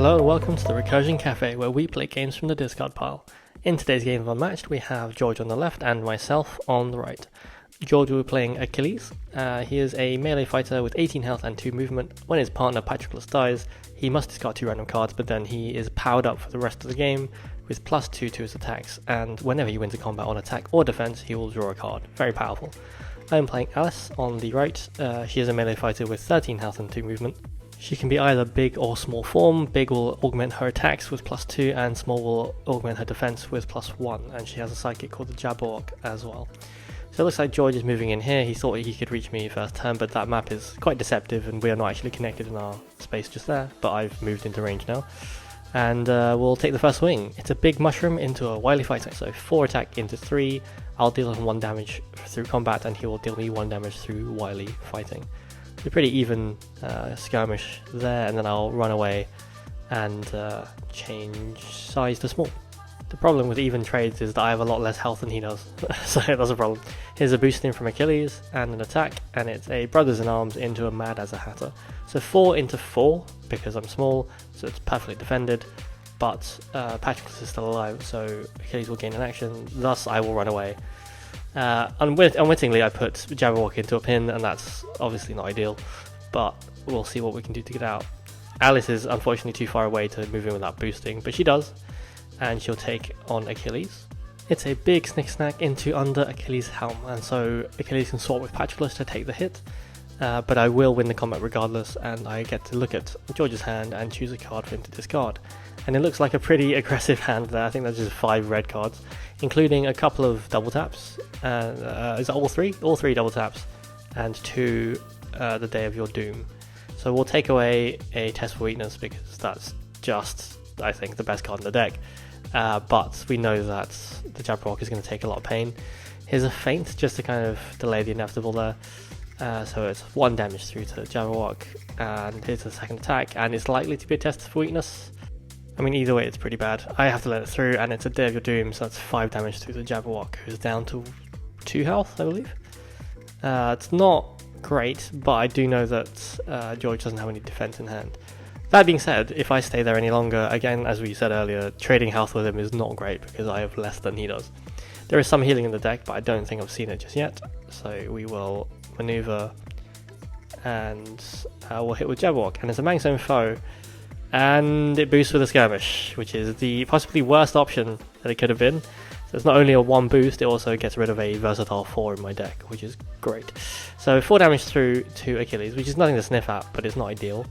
Hello and welcome to the Recursion Cafe, where we play games from the discard pile. In today's game of Unmatched, we have George on the left and myself on the right. George will be playing Achilles. He is a melee fighter with 18 health and 2 movement. When his partner Patroclus dies, he must discard 2 random cards, but then he is powered up for the rest of the game with +2 to his attacks, and whenever he wins a combat on attack or defense, he will draw a card. Very powerful. I am playing Alice on the right. She is a melee fighter with 13 health and 2 movement. She can be either big or small form. Big will augment her attacks with +2, and small will augment her defense with +1, and she has a psychic called the Jabberwock as well. So it looks like George is moving in here. He thought he could reach me first turn, but that map is quite deceptive and we are not actually connected in our space just there, but I've moved into range now. And we'll take the first swing. It's a big mushroom into a wily fighter, so 4 attack into 3. I'll deal him 1 damage through combat and he will deal me 1 damage through wily fighting. A pretty even skirmish there, and then I'll run away and change size to small. The problem with even trades is that I have a lot less health than he does, so that's a problem. Here's a boost in from Achilles and an attack, and it's a Brothers in Arms into a Mad as a Hatter. So 4 into 4 because I'm small, so it's perfectly defended, but Patroclus is still alive, so Achilles will gain an action, thus I will run away. Unwittingly I put Jabberwock into a pin, and that's obviously not ideal, but we'll see what we can do to get out. Alice is unfortunately too far away to move in without boosting, but she does, and she'll take on Achilles. It's a big snick snack into under Achilles' helm, and so Achilles can swap with Patroclus to take the hit, but I will win the combat regardless, and I get to look at George's hand and choose a card for him to discard. And it looks like a pretty aggressive hand there. I think that's just 5 red cards, including a couple of double taps. Is that all 3? All 3 double taps, and 2 the Day of Your Doom. So we'll take away a Test for Weakness because that's just, I think, the best card in the deck. But we know that the Jabberwock is going to take a lot of pain. Here's a feint just to kind of delay the inevitable there. So it's 1 damage through to Jabberwock, and here's the second attack, and it's likely to be a Test for Weakness. I mean, either way it's pretty bad. I have to let it through, and it's a Day of Your Doom, so that's 5 damage through the Jabberwock, who's down to 2 health, I believe. It's not great, but I do know that George doesn't have any defense in hand. That being said, if I stay there any longer, again, as we said earlier, trading health with him is not great because I have less than he does. There is some healing in the deck, but I don't think I've seen it just yet, so we will maneuver, and we'll hit with Jabberwock, and it's a Mangstone foe. And it boosts with a Skirmish, which is the possibly worst option that it could have been. So it's not only a 1 boost, it also gets rid of a versatile 4 in my deck, which is great. So 4 damage through to Achilles, which is nothing to sniff at, but it's not ideal.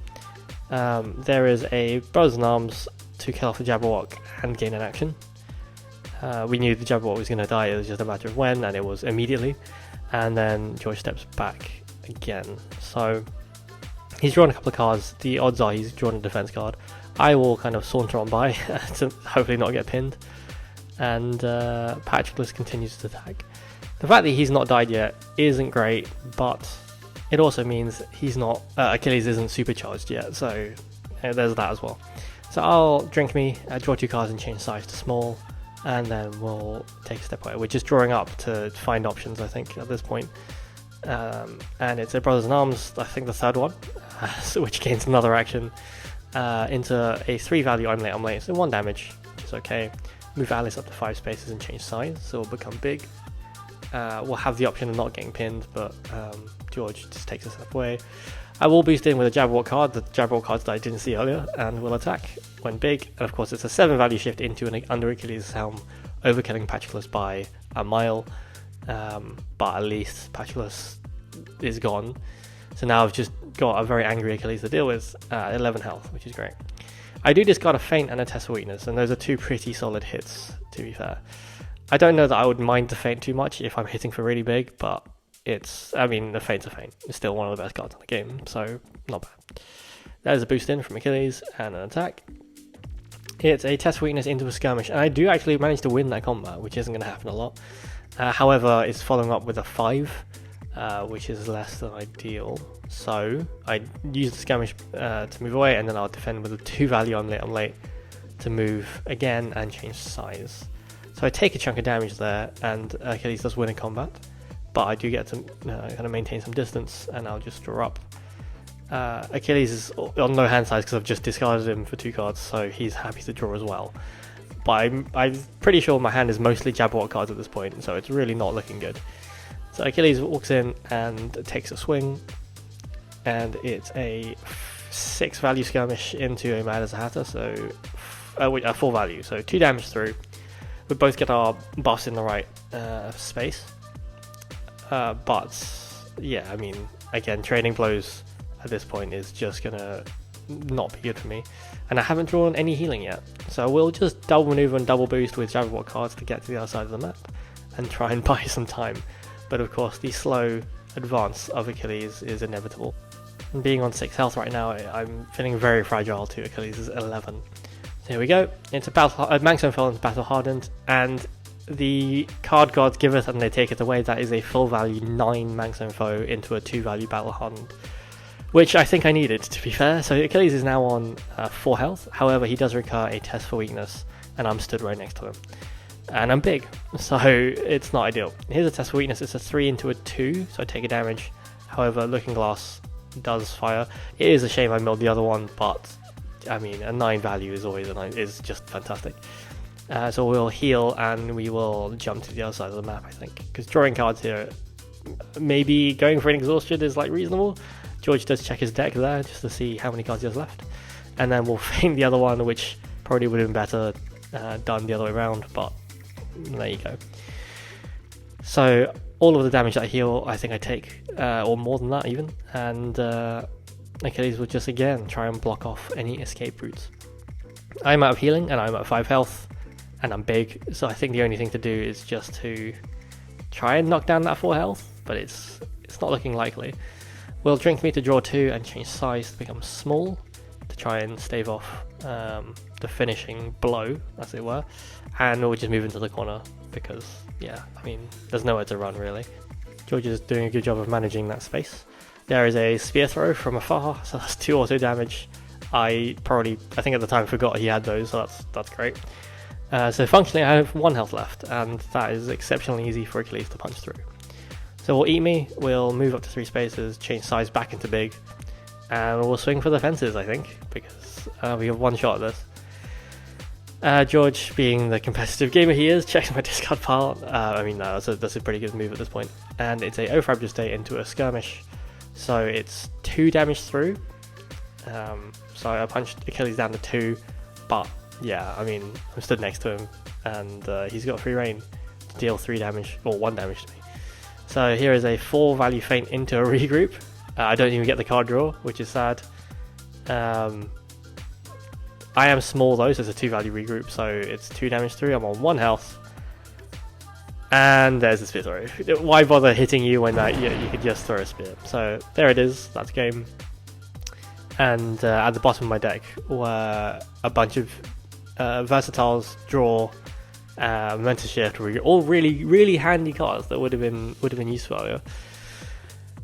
There is a Brothers in Arms to kill off the Jabberwock and gain an action. We knew the Jabberwock was going to die, it was just a matter of when, and it was immediately. And then George steps back again. So he's drawn a couple of cards. The odds are he's drawn a defense card. I will kind of saunter on by to hopefully not get pinned. And Patroclus continues to attack. The fact that he's not died yet isn't great, but it also means he's not Achilles isn't supercharged yet, so there's that as well. So I'll drink me, draw 2 cards and change size to small, and then we'll take a step away. We're just drawing up to find options, I think, at this point. And it's a Brothers in Arms, I think the 3rd one, which gains another action into a 3 value I'm late, so 1 damage, which is okay. Move Alice up to 5 spaces and change size, so it'll become big. We'll have the option of not getting pinned, but George just takes a step away. I will boost in with a Jabberwock card, the Jabberwock cards that I didn't see earlier, and will attack when big. And of course it's a 7 value shift into an under Achilles' helm, overkilling Patroclus by a mile. But at least Patroclus is gone, so now I've just got a very angry Achilles to deal with at 11 health, which is great. I do discard a feint and a Test for Weakness, and those are 2 pretty solid hits, to be fair. I don't know that I would mind the feint too much if I'm hitting for really big, but the feint's a feint. It's still one of the best cards in the game, so not bad. There's a boost in from Achilles and an attack. It's a Test for Weakness into a Skirmish, and I do actually manage to win that combat, which isn't going to happen a lot. However, it's following up with a 5, which is less than ideal. So I use the Skirmish to move away, and then I'll defend with a 2 value I'm late to move again and change size. So I take a chunk of damage there, and Achilles does win in combat, but I do get to kind of maintain some distance, and I'll just draw up. Achilles is on no hand size because I've just discarded him for 2 cards, so he's happy to draw as well. But I'm pretty sure my hand is mostly Jabberwock cards at this point, so it's really not looking good. So Achilles walks in and takes a swing, and it's a 6 value skirmish into a Mad as a Hatter, so a 4 value, so 2 damage through. We both get our buffs in the right space, but yeah, I mean, again, trading blows at this point is just gonna not be good for me, and I haven't drawn any healing yet, so we'll just double maneuver and double boost with Jabberwock cards to get to the other side of the map and try and buy some time. But of course, the slow advance of Achilles is inevitable. And being on 6 health right now, I'm feeling very fragile to Achilles' 11. So here we go. It's a Manxstone Felon's Battle Hardened, and the card gods give it and they take it away. That is a full value 9 Manxstone Foe into a 2 value Battle Hardened, which I think I needed, to be fair. So Achilles is now on 4 health. However, he does recur a test for weakness, and I'm stood right next to him. And I'm big, so it's not ideal. Here's a test for weakness. It's a 3 into a 2, so I take a damage. However, Looking Glass does fire. It is a shame I milled the other one, but I mean, a 9 value is always is just fantastic. So we'll heal and we will jump to the other side of the map, I think, because drawing cards here, maybe going for an exhaustion is like reasonable. George does check his deck there just to see how many cards he has left, and then we'll feint the other one, which probably would have been better done the other way around, but there you go. So all of the damage that I heal, I think I take, or more than that even, and Achilles will just again try and block off any escape routes. I'm out of healing and I'm at 5 health, and I'm big, so I think the only thing to do is just to try and knock down that 4 health, but it's not looking likely. Will drink me to draw 2 and change size to become small to try and stave off the finishing blow, as it were, and we'll just move into the corner because, yeah, I mean, there's nowhere to run really. George is doing a good job of managing that space. There is a spear throw from afar, so that's 2 auto damage. I think at the time forgot he had those, so that's great. So functionally I have 1 health left, and that is exceptionally easy for Achilles to punch through. So we'll eat me, we'll move up to 3 spaces, change size back into big, and we'll swing for the fences, I think, because we have 1 shot at this. George, being the competitive gamer he is, checks my discard pile. I mean, no, that's a pretty good move at this point. And it's a Fragile State into a Skirmish, so it's 2 damage through. So I punched Achilles down to 2, but yeah, I mean, I'm stood next to him, and he's got free reign to deal 3 damage, or 1 damage to me. So here is a 4 value feint into a regroup. I don't even get the card draw, which is sad. I am small though, so it's a 2 value regroup, so it's 2 damage through. I'm on 1 health. And there's the spear throw. Why bother hitting you when you could just throw a spear? So there it is, that's game. And at the bottom of my deck were a bunch of Versatiles, Draw, Momentous Shift, all really handy cards that would have been useful earlier.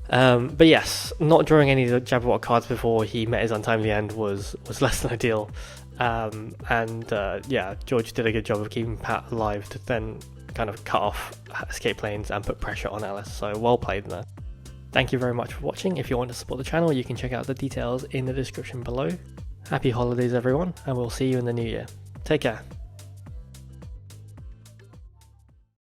But yes, not drawing any of the Jabberwock cards before he met his untimely end was less than ideal. Yeah, George did a good job of keeping Pat alive to then kind of cut off escape lanes and put pressure on Alice, so well played there. Thank you very much for watching. If you want to support the channel, you can check out the details in the description below. Happy holidays everyone, and we'll see you in the new year. Take care.